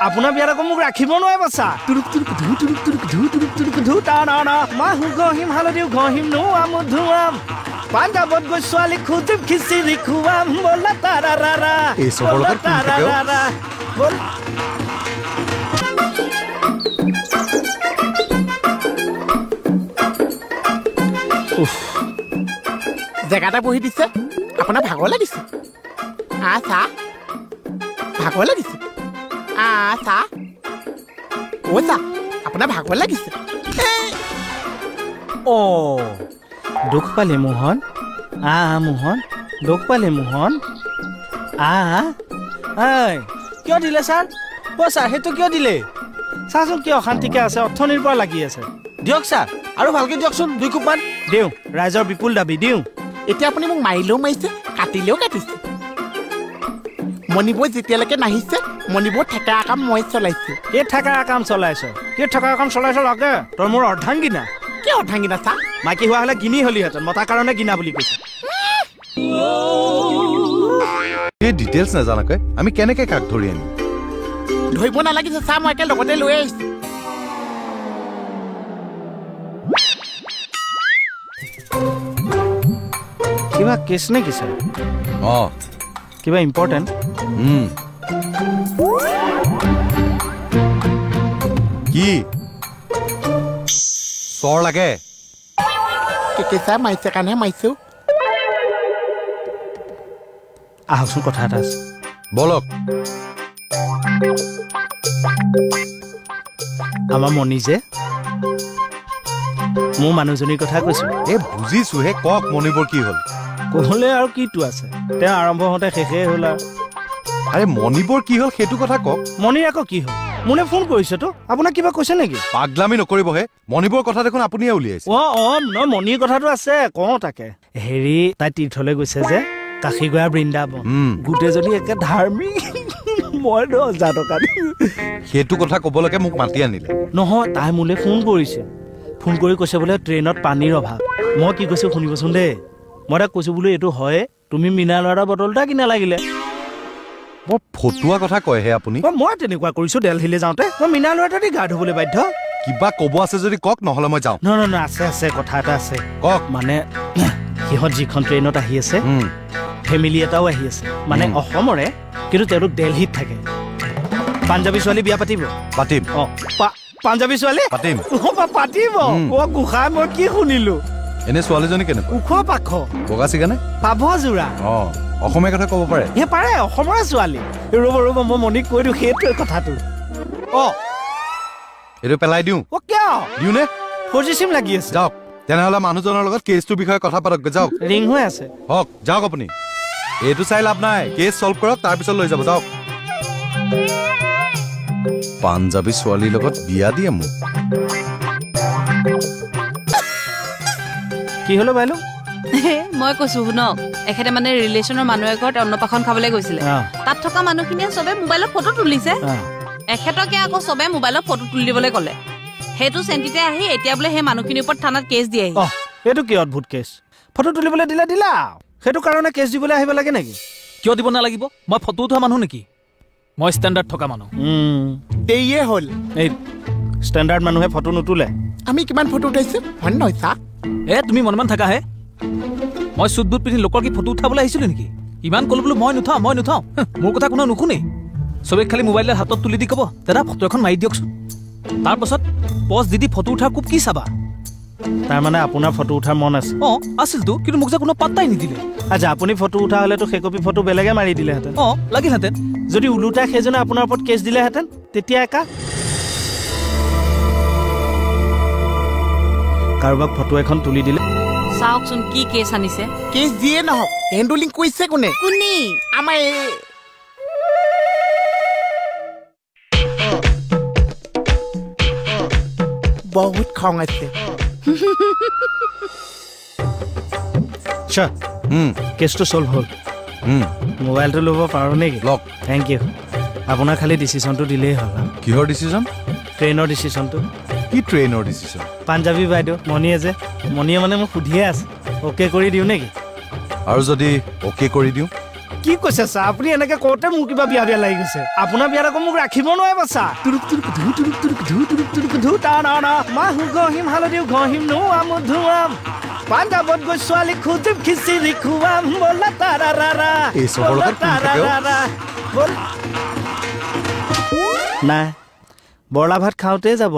আপোনাৰ বিয়াত আকৌ মোক ৰাখিব নোৱাৰে বাচা তুৰুক তুৰুক ধু তুৰুক তুৰুক ধু তুৰুক তুৰুক ধু তা না না মাহু গহিম হালদিও গহিম নোৱা মধুৱাম পাঞ্জাবত গৈ ছোৱালী খুজিম খিচিৰি খুৱাম বলা তাৰাৰা এই চবৰ লগত তাৰাৰা বল জেগাতে বহি দিছে আপোনাৰ ভাগৰ লাগিছে আছা ভাগৰ লাগিছে আছা ওছা আপোনাৰ ভাগৰ লাগিছে অ দুখ পালে মোহন মোহন দুখ পালে মোহন কিয় দিলে ছাৰ ছাৰ সেইটো কিয় দিলে চাচোন কিয় অশান্তিকে আছে অৰ্থনিৰ পৰা লাগি আছে দিয়ক ছাৰ আৰু ভালকে দিয়কচোন 2 কোপমান দিওঁ ৰাইজৰ বিপুল দাবী দিওঁ এতিয়া আপুনি মোক মাৰিলেও মাৰিছে কাটিলেও কাটিছে মণিপুৰ যেতিয়ালৈকে নাহিছে মণিপুৰ ঠেকা কাম মই চলাইছো এই ঠেকা কাম চলাইছ কি ঠেকা কাম চলাইছ লাগে তই মোৰ অৰ্ধাংগিনা কি অৰ্ধাংগিনা চা মাইকী হোৱা হলে গিনি হলিহেঁতেন মতাৰ কাৰণে গিনা বুলি কৈছে এই ডিটেইলছ নাজানাকৈ আমি কেনেকৈ কাক ধৰি আনিম ধৰিব নালাগিছে চা মই একে লগতে লৈ আহিছো কিবা কেছ নে কি ছাৰ কিবা ইম্পৰ্টেণ্ট কি চৰ লাগে কেঁচা মাৰিছে কাৰণেহে মাৰিছো আহকচোন কথা এটা আছে বলক আমাৰ মণি যে মোৰ মানুহজনীৰ কথা কৈছো এই বুজিছোহে কওক মণিপুৰ কি হ'ল ক'লে আৰু কিটো আছে তেওঁ আৰম্ভ হওঁতে শেষেই হ'ল আৰু আৰে মণিপুৰ কি হ'ল সেইটো কথা কওক মণিৰ আকৌ কি হ'ল মোলে ফোন কৰিছেতো আপোনাক কিবা কৈছে নেকি পাগলামি নকৰিবহে মণিপুৰৰ কথা দেখোন আপুনিয়ে উলিয়াইছে মণিৰ কথাটো আছে কওঁ তাকে হেৰি তাই তীৰ্থলৈ গৈছে যে কাশীগয়া বৃন্দাবন গোটেইজনী একে ধাৰ্মিক মই 10,000 টকা সেইটো কথা ক'বলৈকে মোক মাতি আনিলে নহয় তাই মোলে ফোন কৰিছে ফোন কৰি কৈছে বোলে ট্ৰেইনত পানীৰ অভাৱ মই কি কৈছো শুনিবচোন দেই মই তাক কৈছো বোলো এইটো হয় তুমি মিনাৰেল ৱাটাৰ বটল এটা কিনা লাগিলে বৰ ফটুৱা কথা কয়হে আপুনি মই তেনেকুৱা কৰিছো দিল্লীলৈ যাওঁতে মই মিনাৰেল ৱাটাৰ দি গা ধুবলৈ বাধ্য কিবা ক'ব আছে যদি কওক নহ'লে মই যাওঁ নহয় আছে কথা এটা আছে কওক মানে সিহঁত যিখন ট্ৰেইনত আহি আছে ফেমিলি এটাও আহি আছে মানে অসমৰে কিন্তু তেওঁলোক দিল্লীত থাকে পাঞ্জাবী ছোৱালী বিয়া পাতিব পাতিম পাঞ্জাবী ছোৱালী পাতিম পাতিব গোসাঁই মই কি শুনিলো এনে ছোৱালীজনী কেনেকুৱা ওখ পাখ বগা চিগানে পাভ যোৰা অসমীয়া কথা ক'ব পাৰে পাৰে অসমৰে ছোৱালী ৰ'ব মই মণিক কৈ দিওঁ সেইটোৱে কথাটো এইটো পেলাই দিওঁ কিয় দিওঁ নে 4G চিম লাগি আছে যাওক তেনেহ'লে মানুহজনৰ লগত কেছটোৰ বিষয়ে কথা পাতক যাওক ৰিং হৈ আছে হওক যাওক আপুনি এইটো চাই লাভ নাই কেছ চল্ভ কৰক তাৰপিছত লৈ যাব যাওক পাঞ্জাবী ছোৱালীৰ লগত বিয়া দিয়ে মোক কি হলো বাইলো মই কৈছো শুনক এখেতে মানে ৰিলেশ্যনৰ মানুহ এঘৰত অন্নপ্ৰাশন খাবলৈ গৈছিলে তাত থকা মানুহখিনিয়ে চবে মোবাইলত ফটো তুলিছে এখেতকে আকৌ চবে মোবাইলত ফটো তুলি দিবলৈ ক'লে সেইটো চেণ্টিতে আহি এতিয়া বোলে সেই মানুহখিনিৰ ওপৰত থানাত কেছ দিয়ে এইটো কি অদ্ভুত কেছ ফটো তুলিবলৈ দিলা সেইটো কাৰণে কেছ দিবলৈ আহিব লাগে নেকি কিয় দিব নালাগিব মই ফটো উঠোৱা মানুহ নেকি মই ষ্টেণ্ডাৰ্ড থকা মানুহ দেইয়ে হ'ল এই ষ্টেণ্ডাৰ্ড মানুহে ফটো নুতুলে আমি কিমান ফটো উঠাইছো হয় নহয় চা তুমি মনমান থাকাহে মই চুট বুট পিন্ধি লোকৰ কি ফটো উঠাবলৈ আহিছিলো নেকি ইমান ক'লো বোলো মই নুঠাওঁ মোৰ কথা কোনো নুশুনে চবে খালি মোবাইলত হাতত তুলি দি ক'ব দাদা ফটো এখন মাৰি দিয়কচোন তাৰপাছত পজ দি ফটো উঠাৰ খুব কি চাবা তাৰমানে আপোনাৰ ফটো উঠাৰ মন আছে আছিলতো কিন্তু মোক যে কোনো পাত্তাই নিদিলে আচ্ছা আপুনি ফটো উঠা হলেতো সেই কপি ফটো বেলেগে মাৰি দিলেহেঁতেন লাগিলহেঁতেন যদি ওলোটা সেইজনে আপোনাৰ ওপৰত কেছ দিলেহেঁতেন তেতিয়া একা কাৰোবাক ফটো এখন তুলি দিলে চাওকচোন কি কেছ আনিছে কেছ দিয়ে নহওক হেণ্ডলিং কৰিছে কোনে আমাৰ বহুত খং আছে কেছটো চল্ভ হ'ল মোবাইলটো ল'ব পাৰোঁ নেকি থেংক ইউ আপোনাৰ খালি ডিচিশ্যনটো দিলেই হ'ল কিহৰ ডিচিশ্যন ট্ৰেইনৰ ডিচিশ্যনটো কি ট্ৰেইনৰ ডিচিশ্যন পাঞ্জাবী বাইদেউ মণিয়ে মানে মোক সুধিয়ে আছে অ'কে কৰি দিওঁ নেকি আৰু যদি অ'কে কৰি দিওঁ কি কৈছে ছাৰ আপুনি এনেকে কওঁতে মোৰ কিবা বিয়া বিয়া লাগি গৈছে আপোনাৰ বিয়াত আকৌ মোক ৰাখিব নোৱাৰে বাছা তুৰুক তুৰুক ধু তুৰুক তুৰুক ধু তুৰুক তুৰুক ধু টা না না মাহু গহিম হালধিও ঘহিম নোৱা মধুৱাম পাঞ্জাবত গৈ ছোৱালী খুজিম খিচিৰি খুৱাম বলা তাৰাৰা এই চবৰ লগত কোন থাকে বল নাই বৰলা ভাত খাওঁতে যাব